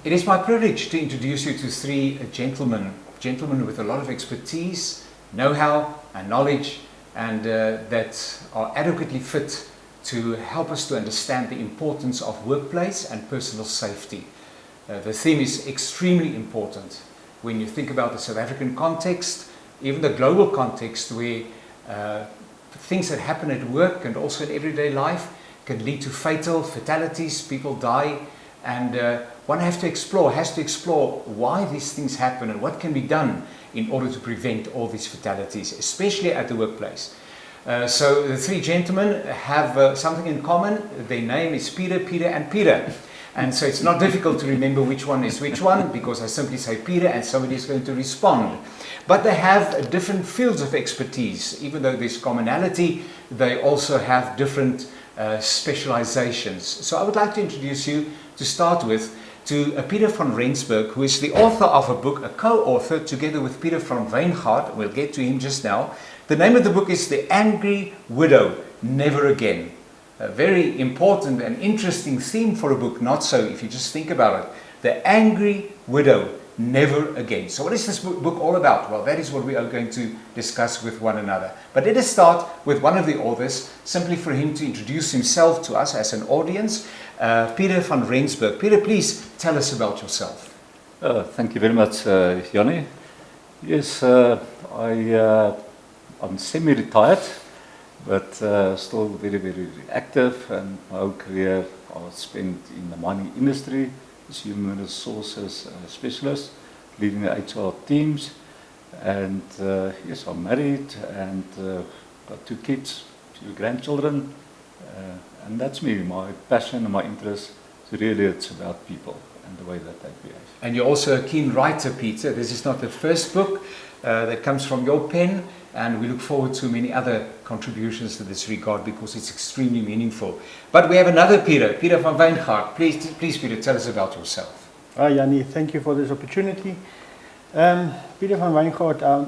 It is my privilege to introduce you to three gentlemen with a lot of expertise, know-how and knowledge, and that are adequately fit to help us to understand the importance of workplace and personal safety. The theme is extremely important when you think about the South African context, even the global context, where things that happen at work and also in everyday life can lead to fatalities, people die, and one has to explore why these things happen and what can be done in order to prevent all these fatalities, especially at the workplace. So the three gentlemen have something in common. Their name is Peter, and Peter. And so it's not difficult to remember which one is which one, because I simply say Peter and somebody is going to respond. But they have different fields of expertise. Even though there's commonality, they also have different specializations. So I would like to introduce you, to start with, to Peter van Rensburg, who is the author of a book, a co-author, together with Peter van Wijngaard. We'll get to him just now. The name of the book is The Angry Widow, Never Again. A very important and interesting theme for a book, not so if you just think about it. The Angry Widow, Never Again. So what is this book all about? Well, that is what we are going to discuss with one another. But let us start with one of the authors, simply for him to introduce himself to us as an audience. Peter van Rensburg. Peter, please tell us about yourself. Thank you very much, Jannie. Yes, I'm semi-retired, but still very, very active, and my whole career I was spent in the mining industry as human resources specialist, leading the HR teams, and yes, I'm married and got 2 kids, 2 grandchildren, and that's me. My passion and my interest is really it's about people and the way that they behave. And you're also a keen writer, Peter. This is not the first book that comes from your pen, and we look forward to many other contributions to this regard because it's extremely meaningful. But we have another Peter, Peter van Wijngaard. Please, Peter, tell us about yourself. Hi, Jannie. Thank you for this opportunity. Peter van Wijngaard, I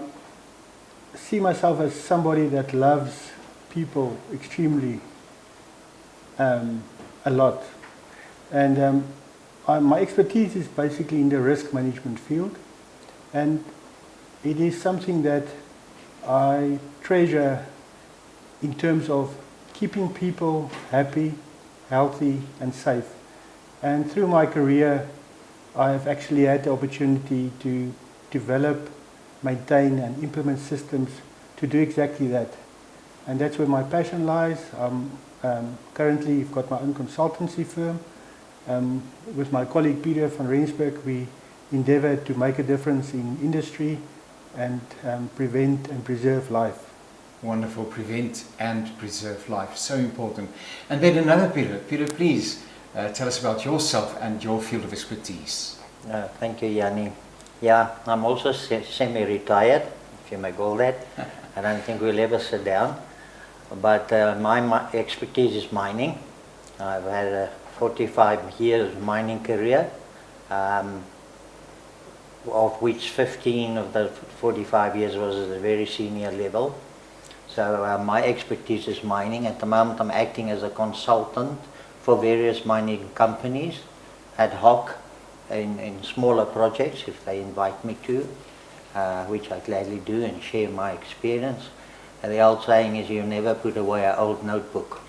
see myself as somebody that loves people extremely a lot. And my expertise is basically in the risk management field. And it is something that I treasure in terms of keeping people happy, healthy and safe. And through my career, I have actually had the opportunity to develop, maintain and implement systems to do exactly that. And that's where my passion lies. Currently I've got my own consultancy firm. With my colleague Peter van Rensburg, we endeavor to make a difference in industry and prevent and preserve life. Wonderful, prevent and preserve life, so important. And then another Peter. Peter, please tell us about yourself and your field of expertise. Thank you, Jannie. Yeah, I'm also semi-retired, if you may call that. I don't think we'll ever sit down. But my expertise is mining. I've had a 45 years mining career. Of which 15 of the 45 years was at a very senior level. So my expertise is mining. At the moment I'm acting as a consultant for various mining companies, ad hoc, in smaller projects if they invite me to, which I gladly do and share my experience. And the old saying is you never put away an old notebook.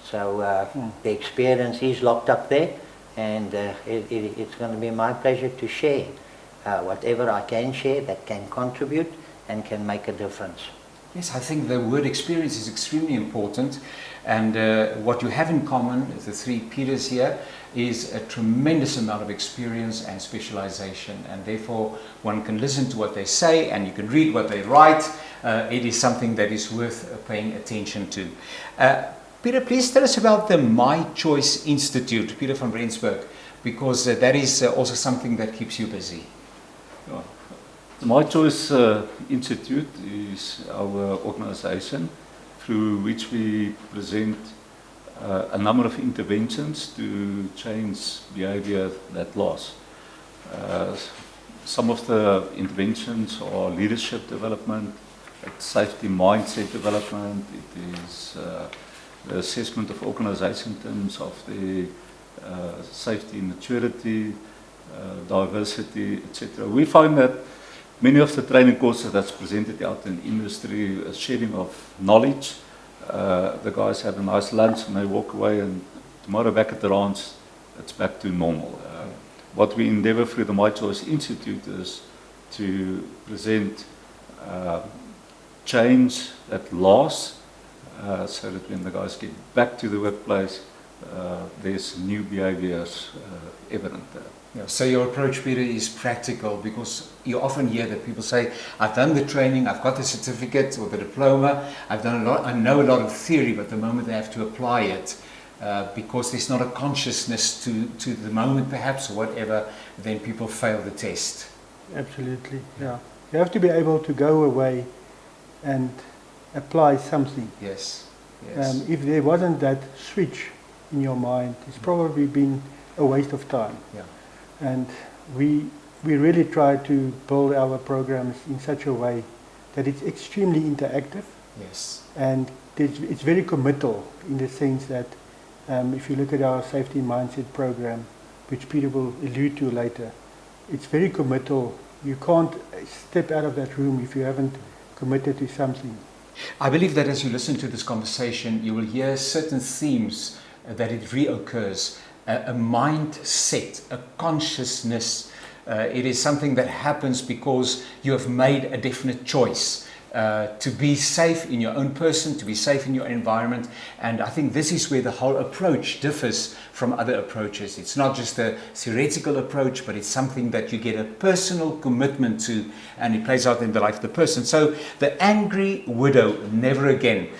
So the experience is locked up there, and it's going to be my pleasure to share whatever I can share that can contribute and can make a difference. Yes, I think the word experience is extremely important, and what you have in common, the three Peters here, is a tremendous amount of experience and specialization, and therefore one can listen to what they say and you can read what they write. It is something that is worth paying attention to. Peter, please tell us about the My Choice Institute, Peter van Rensburg, because that is also something that keeps you busy. The My Choice Institute is our organization through which we present a number of interventions to change behavior that lasts. Some of the interventions are leadership development, safety mindset development, it is the assessment of organization in terms of the safety maturity, diversity, etc. We find that many of the training courses that's presented out in industry, a sharing of knowledge. The guys have a nice lunch and they walk away, and tomorrow back at the ranch, it's back to normal. What we endeavour through the My Choice Institute is to present change that lasts, so that when the guys get back to the workplace, there's new behaviours evident there. Yeah, so your approach, Peter, is practical, because you often hear that people say, I've done the training, I've got the certificate or the diploma, I've done a lot, I know a lot of theory, but the moment they have to apply it, because there's not a consciousness to the moment perhaps or whatever, then people fail the test. Absolutely, yeah. You have to be able to go away and apply something. Yes, yes. If there wasn't that switch in your mind, it's probably been a waste of time. Yeah. And we really try to build our programs in such a way that it's extremely interactive. Yes. And it's very committal in the sense that if you look at our safety mindset program, which Peter will allude to later, it's very committal. You can't step out of that room if you haven't committed to something. I believe that as you listen to this conversation, you will hear certain themes that it reoccurs. A mindset, a consciousness. It is something that happens because you have made a definite choice to be safe in your own person, to be safe in your environment. And I think this is where the whole approach differs from other approaches. It's not just a theoretical approach, but it's something that you get a personal commitment to, and it plays out in the life of the person. So, The Angry Widow, Never Again.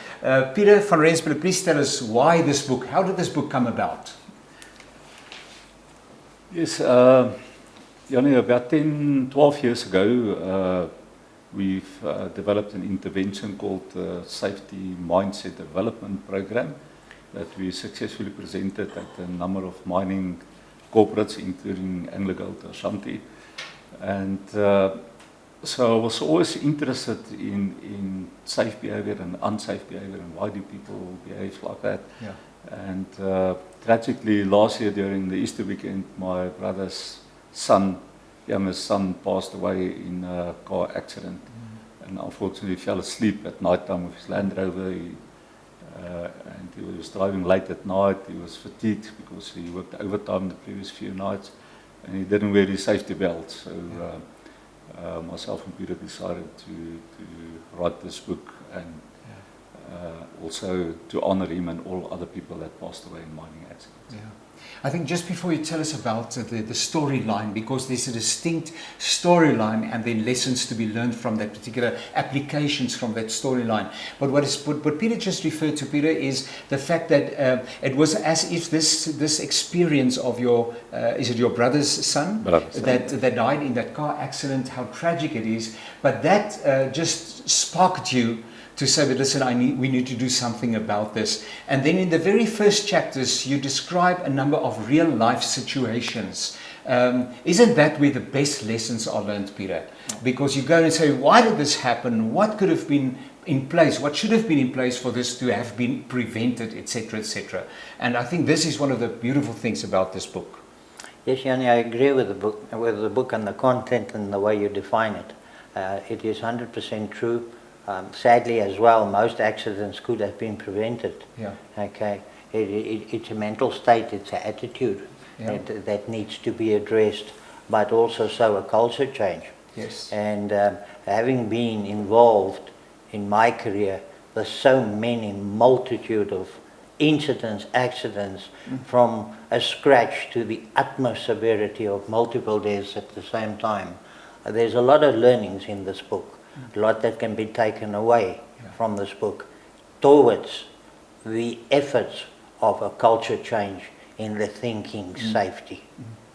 Peter van Rensburg, please tell us why this book, how did this book come about? Yes, Johnny, about 10, 12 years ago, we've developed an intervention called the Safety Mindset Development Program that we successfully presented at a number of mining corporates, including AngloGold Ashanti. And so I was always interested in safe behavior and unsafe behavior, and why do people behave like that. Yeah. And tragically, last year during the Easter weekend, my brother's son, youngest son, passed away in a car accident. And unfortunately fell asleep at night time with his Land Rover. And he was driving late at night. He was fatigued because he worked overtime the previous few nights, and he didn't wear his safety belt. So myself and Peter decided to write this book, and also to honor him and all other people that passed away in mining accidents. Yeah. I think just before you tell us about the storyline, because there's a distinct storyline and then lessons to be learned from that particular applications from that storyline. But what Peter just referred to, Peter, is the fact that it was as if this experience of your, is it your brother's son? That died in that car accident, how tragic it is, but that just sparked you to say, but listen, we need to do something about this. And then in the very first chapters, you describe a number of real life situations. Isn't that where the best lessons are learned, Peter? Because you go and say, why did this happen? What could have been in place? What should have been in place for this to have been prevented, etc., etc. And I think this is one of the beautiful things about this book. Yes, Yanni, I agree with the book and the content and the way you define it. It is 100% true. Sadly as well, most accidents could have been prevented. Yeah. Okay. It's a mental state, it's an attitude that needs to be addressed, but also so a culture change. Yes. And having been involved in my career, there's so many multitude of incidents, accidents, from a scratch to the utmost severity of multiple deaths at the same time. There's a lot of learnings in this book. A lot that can be taken away from this book towards the efforts of a culture change in the thinking safety.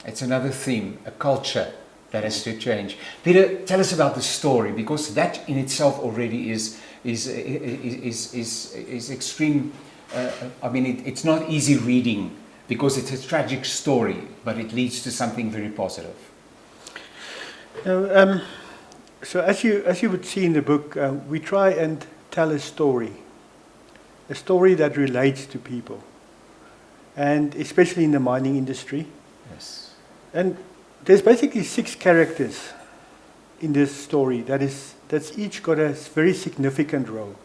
It's another theme, a culture that has to change. Peter, tell us about the story, because that in itself already is extreme. I mean, it's not easy reading because it's a tragic story, but it leads to something very positive. So as you would see in the book, we try and tell a story that relates to people, and especially in the mining industry. Yes. And there's basically 6 characters in this story that's each got a very significant role.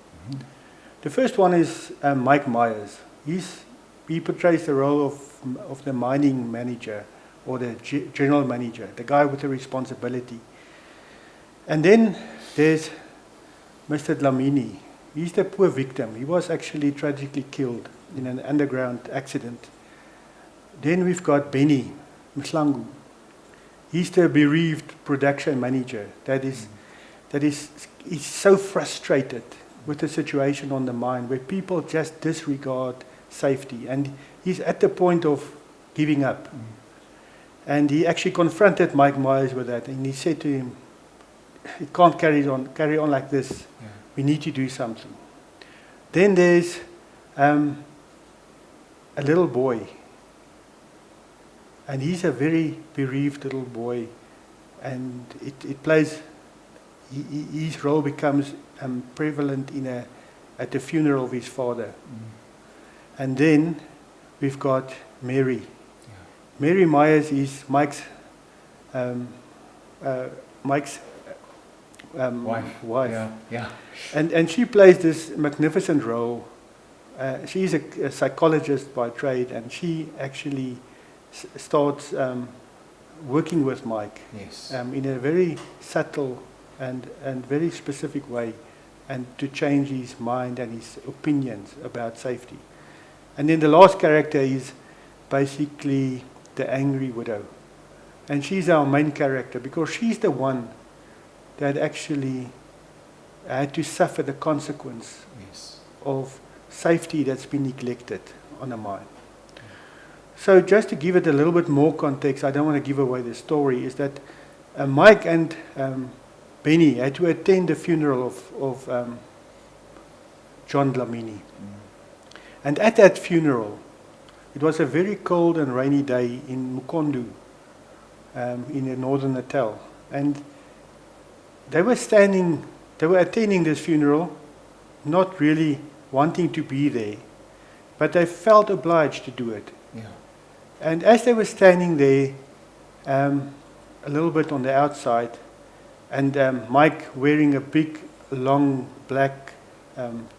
The first one is Mike Myers. He portrays the role of the mining manager or the general manager, the guy with the responsibility. And then there's Mr. Dlamini. He's the poor victim. He was actually tragically killed in an underground accident. Then we've got Benny Mhlangu. He's the bereaved production manager he's so frustrated with the situation on the mine where people just disregard safety, and he's at the point of giving up. And he actually confronted Mike Myers with that, and he said to him, it can't carry on like this. Yeah. We need to do something. Then there's a little boy, and he's a very bereaved little boy, and it plays, his role becomes prevalent at the funeral of his father. And then we've got Mary. Yeah. Mary Myers is Mike's wife. Yeah. And she plays this magnificent role. She's a psychologist by trade, and she actually starts working with Mike. Yes. In a very subtle and very specific way, and to change his mind and his opinions about safety. And then the last character is basically the angry widow. And she's our main character because she's the one that actually had to suffer the consequence of safety that's been neglected on a mine. So just to give it a little bit more context, I don't want to give away the story, is that Mike and Benny had to attend the funeral of John Dlamini. And at that funeral, it was a very cold and rainy day in Mukondu, in the northern Natal. And they were attending this funeral, not really wanting to be there, but they felt obliged to do it. Yeah. And as they were standing there, a little bit on the outside, and Mike wearing a big, long, black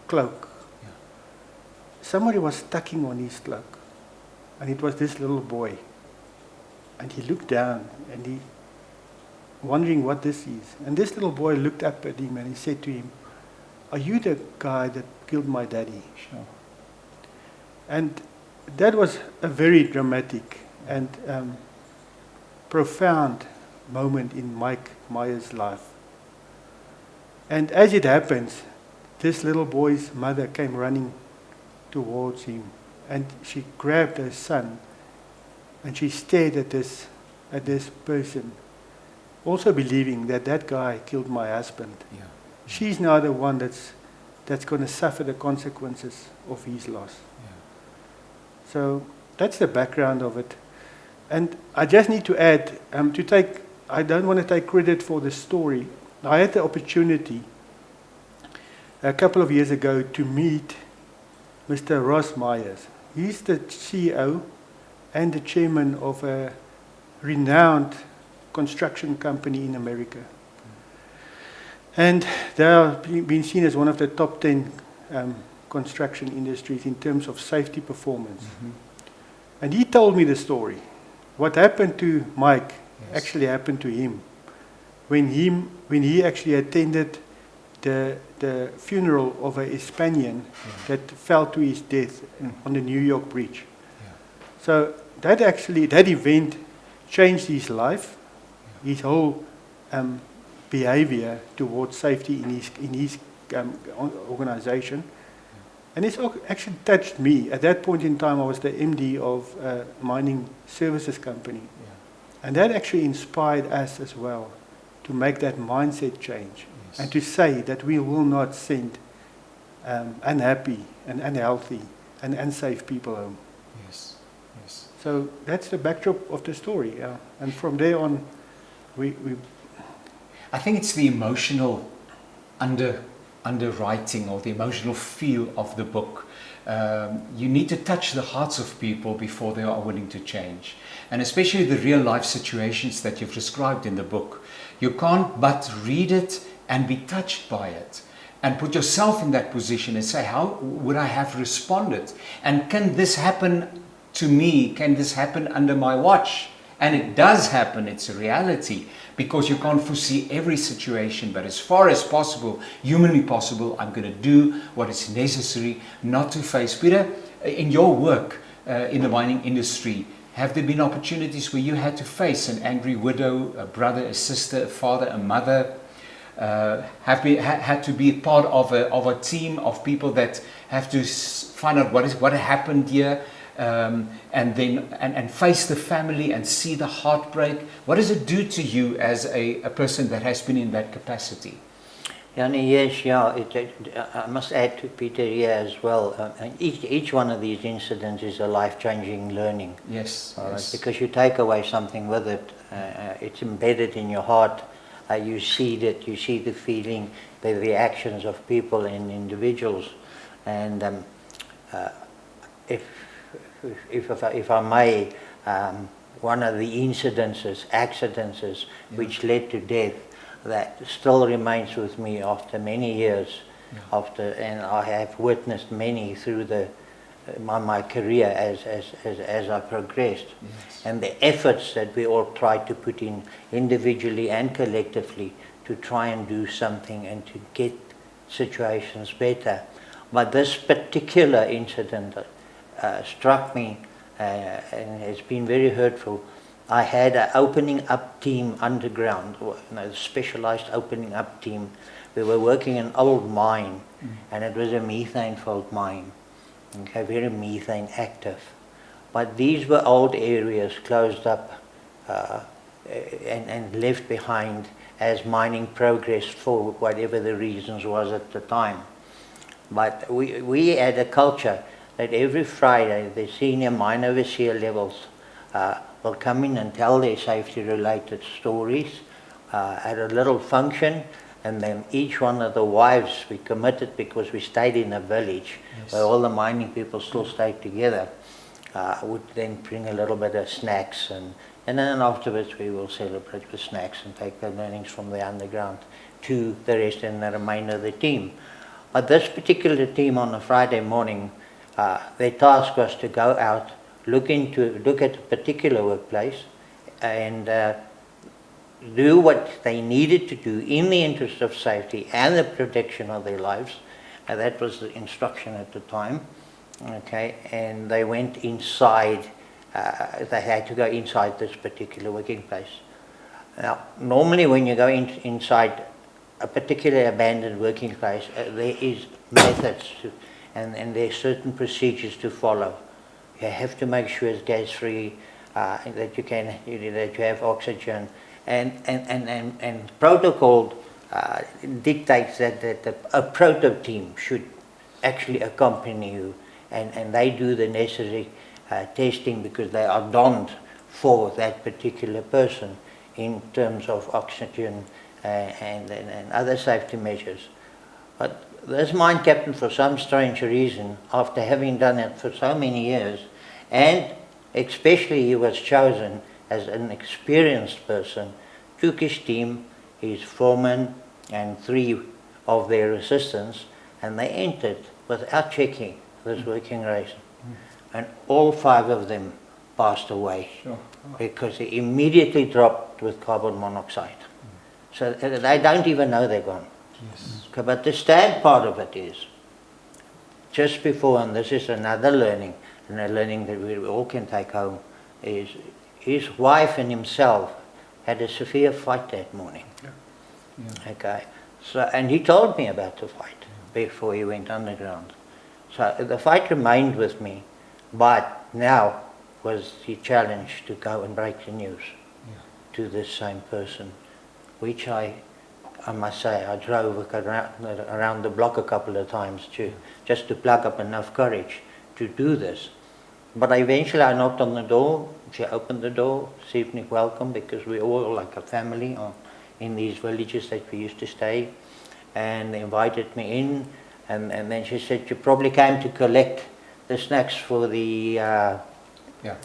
cloak, somebody was tugging on his cloak, and it was this little boy. And he looked down, and he wondering what this is. And this little boy looked up at him, and he said to him, "Are you the guy that killed my daddy?" Sure. And that was a very dramatic and profound moment in Mike Myers' life. And as it happens, this little boy's mother came running towards him, and she grabbed her son, and she stared at this person, also believing that that guy killed my husband. Yeah. She's now the one that's going to suffer the consequences of his loss. Yeah. So that's the background of it. And I just need to add, I don't want to take credit for the story. I had the opportunity a couple of years ago to meet Mr. Ross Myers. He's the CEO and the chairman of a renowned construction company in America. And they have been seen as one of the top 10 construction industries in terms of safety performance. Mm-hmm. And he told me the story. What happened to Mike actually happened to him when he actually attended the funeral of a Hispanian that fell to his death on the New York Bridge. Yeah. So that event changed his life, his whole behavior towards safety in his organization. And it's actually touched me. At that point in time, I was the MD of a mining services company. Yeah. And that actually inspired us as well to make that mindset change. Yes. And to say that we will not send unhappy and unhealthy and unsafe people home. Yes. Yes. So that's the backdrop of the story. Yeah. And from there on, we I think it's the emotional underwriting or the emotional feel of the book You need to touch the hearts of people before they are willing to change. And especially the real life situations that you've described in the book. You can't but read it and be touched by it. And put yourself in that position and say, how would I have responded? And can this happen to me? Can this happen under my watch? And it does happen, it's a reality, because you can't foresee every situation. But as far as possible, humanly possible, I'm going to do what is necessary not to face. Peter, in your work in the mining industry, have there been opportunities where you had to face an angry widow, a brother, a sister, a father, a mother? Had to be part of a team of people that have to find out what happened here, and then face the family and see the heartbreak. What does it do to you as a person that has been in that capacity? Yes, I must add to Peter here as well. Each one of these incidents is a life-changing learning. Yes, yes. Because you take away something with it. It's embedded in your heart. You see that, you see the feeling, the reactions of people and individuals. And if I may, one of the accidents which led to death, that still remains with me after many years. And I have witnessed many through my career as I progressed. Yes. And the efforts that we all try to put in individually and collectively to try and do something and to get situations better. But this particular incident struck me and has been very hurtful. I had an opening up team underground, a specialized opening up team. We were working in an old mine, and it was a methane-filled mine. Okay, very methane active. But these were old areas closed up and left behind as mining progressed for whatever the reasons was at the time. But we had a culture that every Friday the senior mine overseer levels will come in and tell their safety related stories at a little function. And then each one of the wives, we committed, because we stayed in a village, yes, where all the mining people still stayed together, would then bring a little bit of snacks, and then afterwards we will celebrate with snacks and take the learnings from the underground to the rest and the remainder of the team. But this particular team on a Friday morning, their task was to go out, look at a particular workplace, and do what they needed to do in the interest of safety and the protection of their lives. And that was the instruction at the time. Okay, and they went inside, they had to go inside this particular working place. Now, normally when you go inside a particular abandoned working place, there is methods and there are certain procedures to follow. You have to make sure it's gas-free, that you have oxygen, and protocol dictates that a proto team should actually accompany you, and they do the necessary testing, because they are donned for that particular person in terms of oxygen and other safety measures. But this mine captain, for some strange reason, after having done it for so many years, and especially he was chosen as an experienced person, took his team, his foreman and 3 of their assistants, and they entered without checking this working race. And all 5 of them passed away, sure, because they immediately dropped with carbon monoxide. So they don't even know they're gone. Yes. Okay, but the sad part of it is, just before, and this is another learning, and a learning that we all can take home, is his wife and himself had a severe fight that morning. Yeah. Yeah. Okay, so, and he told me about the fight before he went underground. So the fight remained with me, but now was the challenge to go and break the news to this same person, which I must say, I drove around the block a couple of times just to plug up enough courage to do this. But eventually I knocked on the door. She opened the door, received me welcome, because we all like a family in these villages that we used to stay, and invited me in. And then she said, "You probably came to collect the snacks for the Yeah.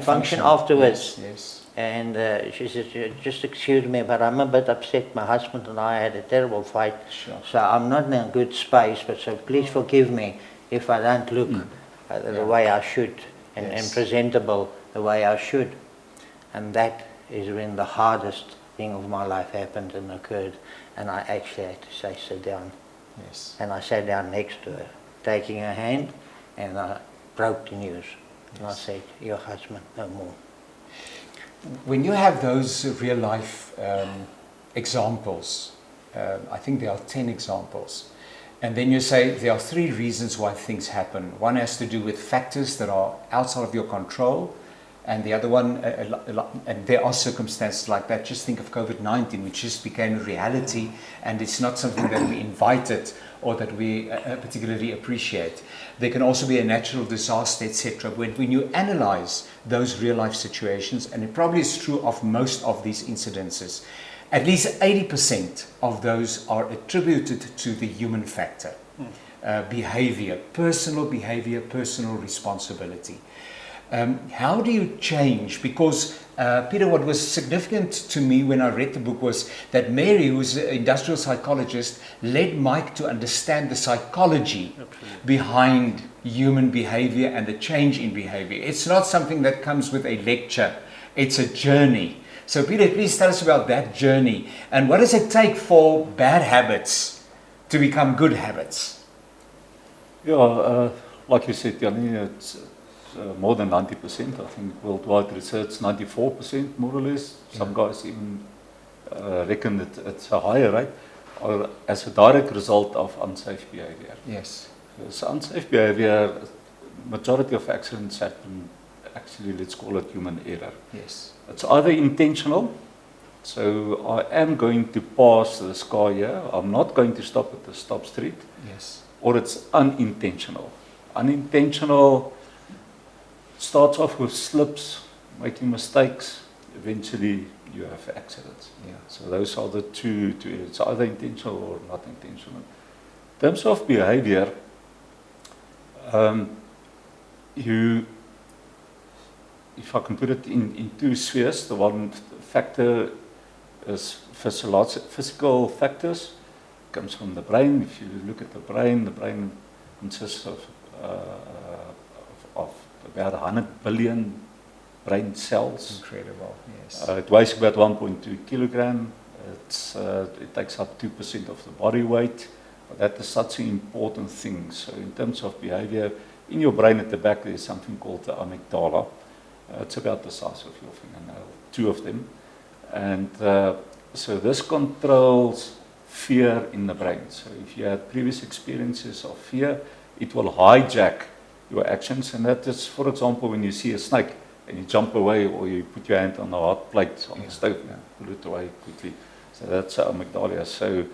function afterwards. Yes. Yes. And she said, just excuse me, but I'm a bit upset. My husband and I had a terrible fight. Sure. So I'm not in a good space, but so please forgive me if I don't look the way I should and presentable the way I should. And that is when the hardest thing of my life happened and occurred. And I actually had to say, sit down. Yes. And I sat down next to her, taking her hand, and I broke the news. And I said, your husband, no more. When you have those real life examples, I think there are 10 examples, and then you say there are 3 reasons why things happen. One has to do with factors that are outside of your control, and the other one, and there are circumstances like that. Just think of COVID-19, which just became a reality, and it's not something that we invited or that we particularly appreciate. There can also be a natural disaster, etc. When you analyze those real life situations, and it probably is true of most of these incidences, at least 80% of those are attributed to the human factor. Behavior, personal responsibility. How do you change? Because, Peter, what was significant to me when I read the book was that Mary, who's an industrial psychologist, led Mike to understand the psychology behind human behavior and the change in behavior. It's not something that comes with a lecture, it's a journey. So, Peter, please tell us about that journey. And what does it take for bad habits to become good habits? Yeah, like you said, Jannie, it's more than 90%. I think worldwide research, 94% more or less. Some guys even reckon that it's a higher rate, or as a direct result of unsafe behavior. Yes. So unsafe behavior, majority of accidents happen, actually, let's call it human error. Yes. It's either intentional, so I am going to pass this car here, I'm not going to stop at the stop street. Yes. Or it's unintentional. Unintentional starts off with slips, making mistakes, eventually you have accidents. Yeah. So those are the two, it's either intentional or not intentional. In terms of behavior, if I can put it in 2 spheres, the one factor is physical factors, comes from the brain. If you look at the brain consists of about 100 billion brain cells. Incredible, yes. It weighs about 1.2 kilogram. It takes up 2% of the body weight. But that is such an important thing. So in terms of behavior, in your brain at the back there is something called the amygdala. It's about the size of your fingernail, 2 of them. And so this controls fear in the brain. So if you had previous experiences of fear, it will hijack your actions. And that is, for example, when you see a snake and you jump away, or you put your hand on a hot plate on the stove, pull it away quickly. So that's amygdala. So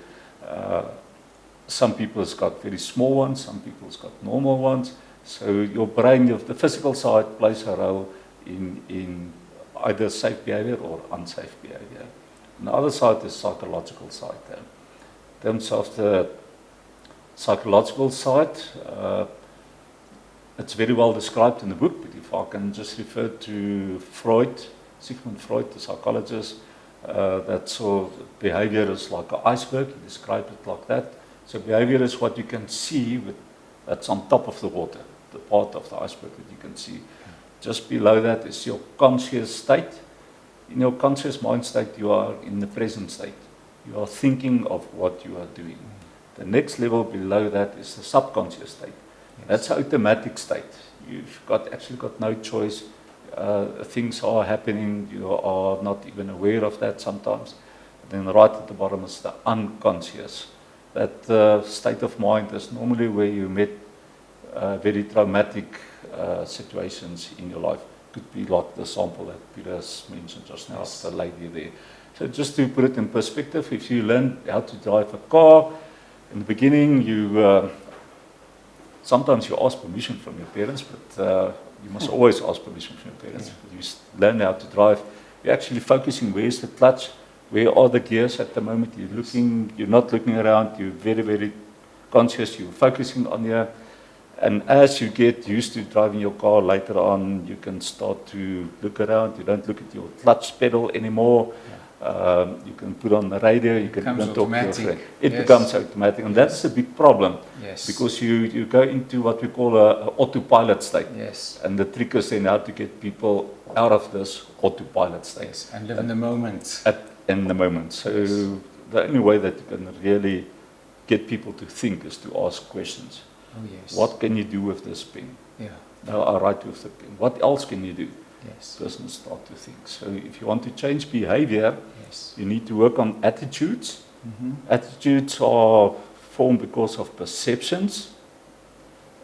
some people has got very small ones, some people's got normal ones. So your brain, the physical side plays a role in either safe behavior or unsafe behavior. And the other side is psychological side. In terms of the psychological side, it's very well described in the book, but if I can just refer to Freud, Sigmund Freud, the psychologist, that saw behavior is like an iceberg. He described it like that. So behavior is what you can see that's on top of the water, the part of the iceberg that you can see. Just below that is your conscious state. In your conscious mind state, you are in the present state. You are thinking of what you are doing. The next level below that is the subconscious state. Yes. That's an automatic state. You've actually got no choice. Things are happening. You are not even aware of that sometimes. And then right at the bottom is the unconscious. That state of mind is normally where you met very traumatic situations in your life. Could be like the sample that Peter has mentioned just now, the lady there. So just to put it in perspective, if you learn how to drive a car, in the beginning sometimes you ask permission from your parents, but you must always ask permission from your parents. Yeah. You learn how to drive, you're actually focusing where's the clutch, where are the gears at the moment, you're not looking around, you're very, very conscious, you're focusing on your And as you get used to driving your car later on, you can start to look around. You don't look at your clutch pedal anymore. You can put on the radio, you can even talk to your friend. It becomes automatic, and that's a big problem. Yes. Because you go into what we call a autopilot state. Yes. And the trick is then how to get people out of this autopilot state. Yes. And live in the moment. In the moment. So Yes. the only way that you can really get people to think is to ask questions. Oh, yes. What can you do with this pen? Yeah. Now I write with the pen. What else can you do? Yes. Person start to think. So if you want to change behavior, Yes. you need to work on attitudes. Mm-hmm. Attitudes are formed because of perceptions,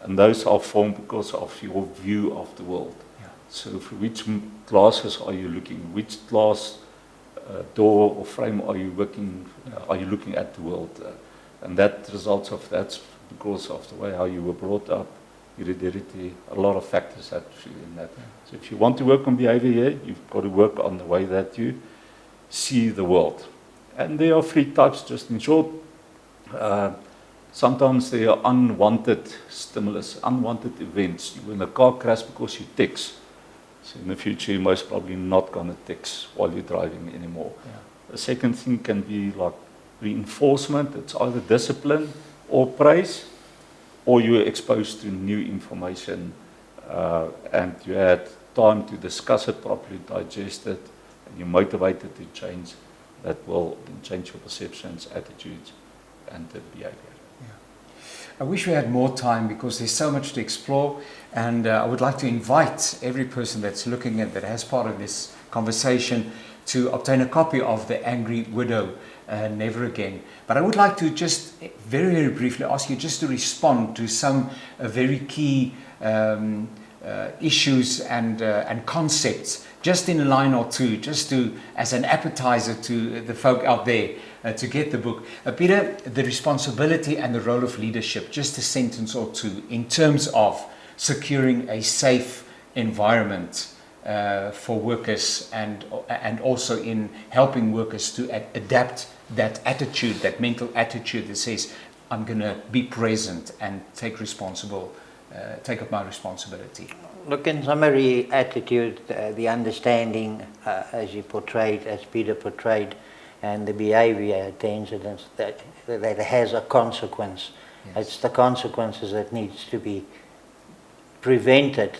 and those are formed because of your view of the world. Yeah. So for which glasses are you looking? Which glass door or frame are you looking at the world? And that results of that's because of the way how you were brought up, heredity, a lot of factors that in that. So if you want to work on behavior here, you've got to work on the way that you see the world. And there are 3 types, just in short. Sometimes there are unwanted stimulus, unwanted events. You're in a car crash because you text. So in the future, you're most probably not going to text while you're driving anymore. Yeah. The second thing can be like reinforcement. It's either discipline or praise, or you're exposed to new information and you had time to discuss it properly, digest it, and you're motivated to change. That will change your perceptions, attitudes, and the behavior. I wish we had more time because there's so much to explore, and I would like to invite every person that's looking at that has part of this conversation to obtain a copy of The Angry Widow, Never Again. But I would like to just very, very briefly ask you just to respond to some very key issues and concepts, just in a line or two, just to as an appetizer to the folk out there to get the book. Peter, the responsibility and the role of leadership, just a sentence or two in terms of securing a safe environment for workers and also in helping workers to adapt that attitude, that mental attitude that says, I'm going to be present and take up my responsibility. Look, in summary, attitude, the understanding as you portrayed, as Peter portrayed, and the behavior, the incidents, that has a consequence. Yes. It's the consequences that needs to be prevented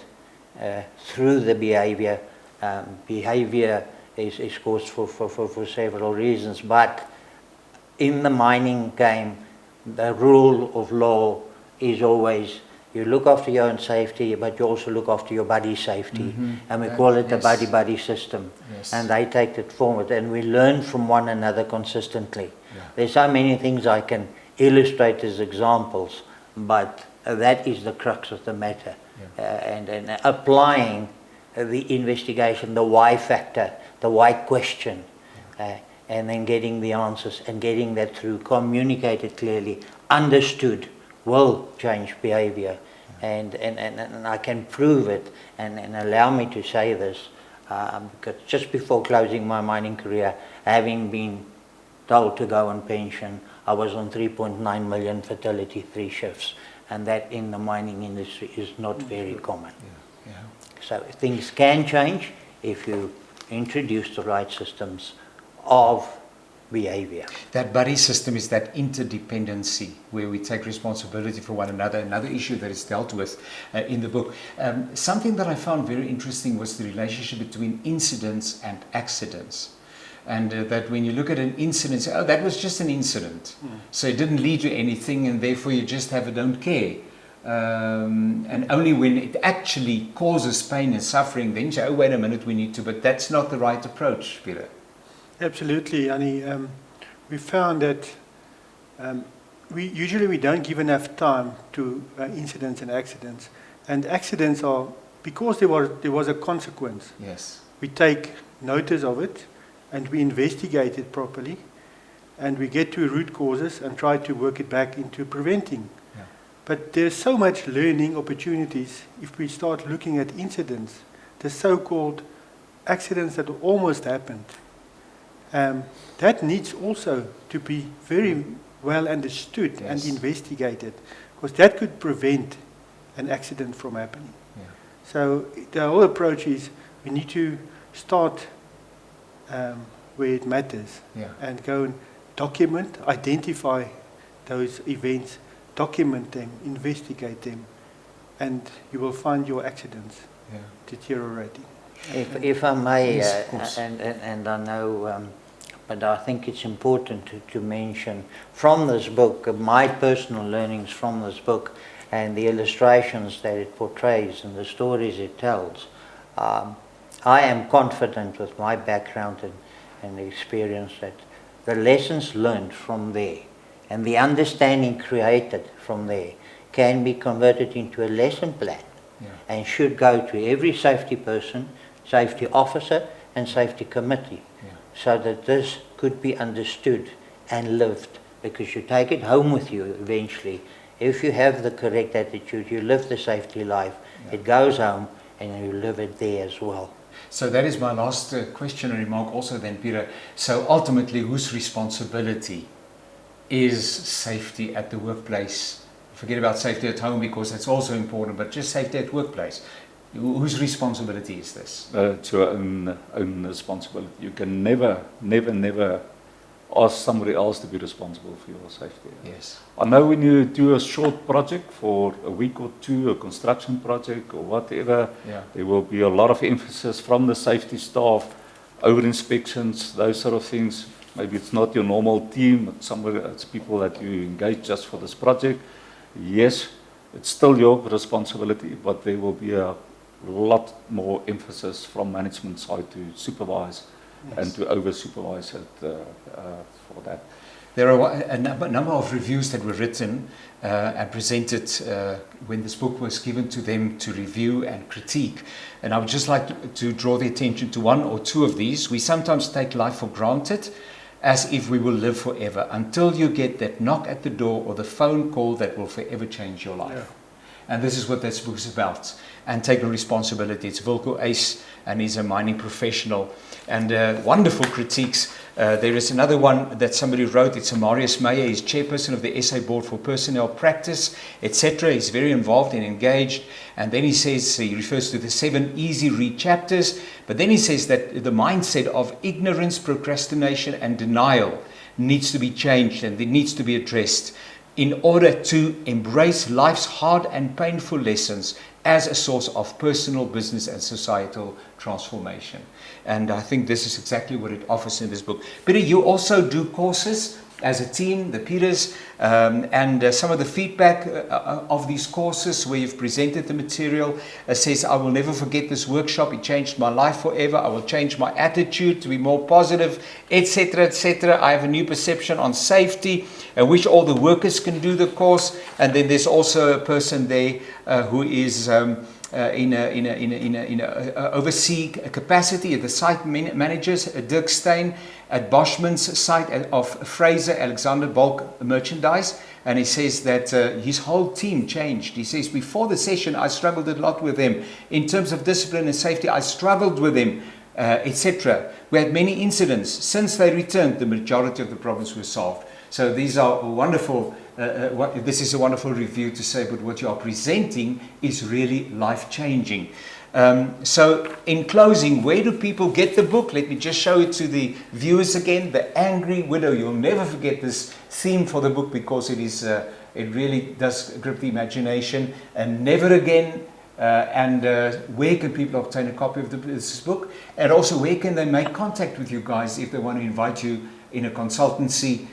through the behavior. Behavior is caused for several reasons, but in the mining game, the rule of law is always you look after your own safety, but you also look after your body's safety. Mm-hmm. And we call it the buddy-buddy system. Yes. And they take it forward, and we learn from one another consistently. Yeah. There's so many things I can illustrate as examples, but that is the crux of the matter. Yeah. And applying the investigation, the why factor, the why question, and then getting the answers and getting that through, communicated clearly, understood, will change behavior. And I can prove it, and allow me to say this, because just before closing my mining career, having been told to go on pension, I was on 3.9 million fertility, 3 shifts, and that in the mining industry is not very common. Yeah. Yeah. So things can change if you introduce the right systems of behavior. That buddy system is that interdependency where we take responsibility for one another. Another issue that is dealt with in the book. Something that I found very interesting was the relationship between incidents and accidents. And that when you look at an incident, say, oh, that was just an incident. So it didn't lead to anything, and therefore you just have a don't care. And only when it actually causes pain and suffering, then you say, oh, wait a minute, we need to. But that's not the right approach, Peter. Absolutely, Annie. We found that we usually don't give enough time to incidents and accidents. And accidents are, because there was a consequence. Yes. We take notice of it, and we investigate it properly, and we get to root causes and try to work it back into preventing. Yeah. But there's so much learning opportunities if we start looking at incidents, the so-called accidents that almost happened. That needs also to be very well understood and investigated, because that could prevent an accident from happening. Yeah. So the whole approach is we need to start where it matters Yeah. and go and document, identify those events, document them, investigate them, and you will find your accidents Yeah. deteriorating. If I may, Yes, of course. and I know, but I think it's important to mention from this book, my personal learnings from this book and the illustrations that it portrays and the stories it tells. I am confident with my background and experience that the lessons learned from there and the understanding created from there can be converted into a lesson plan. Yeah. And should go to every safety person, safety officer and safety committee, Yeah. so that this could be understood and lived, because you take it home with you eventually. If you have the correct attitude, you live the safety life, Yeah. it goes home and you live it there as well. So that is my last question and remark also then, Peter. So ultimately, whose responsibility is safety at the workplace? Forget about safety at home because that's also important, but just safety at workplace. Whose responsibility is this? It's your own responsibility. You can never ask somebody else to be responsible for your safety. Yes. I know when you do a short project for a week or two, a construction project or whatever, Yeah. there will be a lot of emphasis from the safety staff, over inspections, those sort of things. Maybe it's not your normal team, it's people that you engage just for this project. Yes, it's still your responsibility, but there will be a lot more emphasis from management side to supervise and to over-supervise it for that. There are a number of reviews that were written and presented when this book was given to them to review and critique. And I would just like to draw the attention to one or two of these. We sometimes take life for granted, as if we will live forever, until you get that knock at the door or the phone call that will forever change your life. Yeah. And this is what this book is about. And taking responsibility. It's Wilco Ace, and he's a mining professional. And wonderful critiques. There is another one that somebody wrote. It's a Marius Meyer. He's chairperson of the SA Board for Personnel Practice, etc. He's very involved and engaged. And then he says, he refers to the 7 easy read chapters. But then he says that the mindset of ignorance, procrastination and denial needs to be changed and it needs to be addressed in order to embrace life's hard and painful lessons as a source of personal, business and societal transformation. And I think this is exactly what it offers in this book. Peter, you also do courses as a team, the Peters, and some of the feedback of these courses where you've presented the material says, I will never forget this workshop. It changed my life forever. I will change my attitude to be more positive, etc., etc. I have a new perception on safety. I wish all the workers can do the course. And then there's also a person there who is in a oversee capacity at the site managers, Dirk Stein at Boschman's site of Fraser Alexander Bulk Merchandise, and he says that his whole team changed. He says, before the session I struggled a lot with them in terms of discipline and safety. I struggled with them, etc. We had many incidents. Since they returned, the majority of the problems were solved. So these are wonderful. This is a wonderful review to say, but what you are presenting is really life-changing. So in closing, where do people get the book? Let me just show it to the viewers again. The Angry Widow. You'll never forget this theme for the book because it is. It really does grip the imagination. And Never Again. Where can people obtain a copy of this book? And also, where can they make contact with you guys if they want to invite you in a consultancy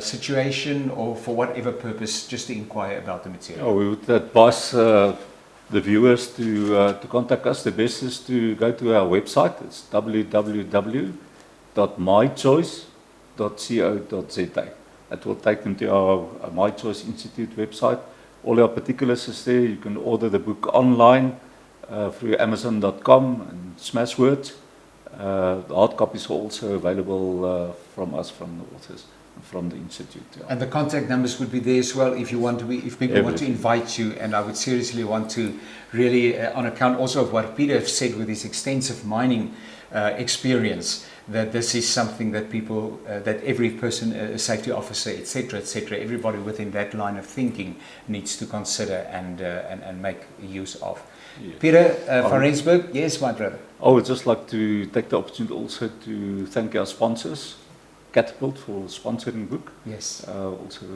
situation or for whatever purpose, just to inquire about the material? Oh, we would advise the viewers to contact us. The best is to go to our website. It's www.mychoice.co.za. That will take them to our My Choice Institute website. All our particulars is there. You can order the book online through Amazon.com and Smashwords. The hard copies are also available from us, from the authors, from the institute. Yeah. And the contact numbers would be there as well if you want to be, if people want to invite you. And I would seriously want to really, on account also of what Peter said with his extensive mining experience, that this is something that people, that every person, a safety officer, etc., everybody within that line of thinking needs to consider and make use of. Yes. Peter van Rensburg, yes, my brother. I would just like to take the opportunity also to thank our sponsors, Catapult, for sponsoring the book. Yes. Also,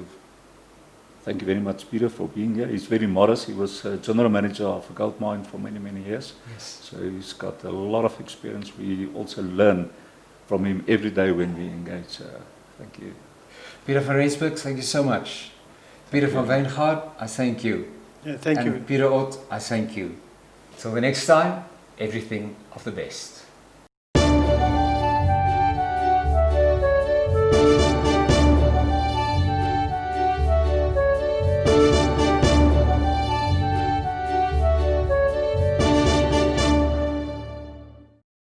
thank you very much, Peter, for being here. He's very modest. He was general manager of a gold mine for many, many years. Yes. So he's got a lot of experience. We also learn from him every day when we engage. Thank you. Peter van Rensburg, thank you so much. Peter van Wijngaard, I thank you. Yeah, thank you. And Peter Ott, I thank you. Till the next time, everything of the best.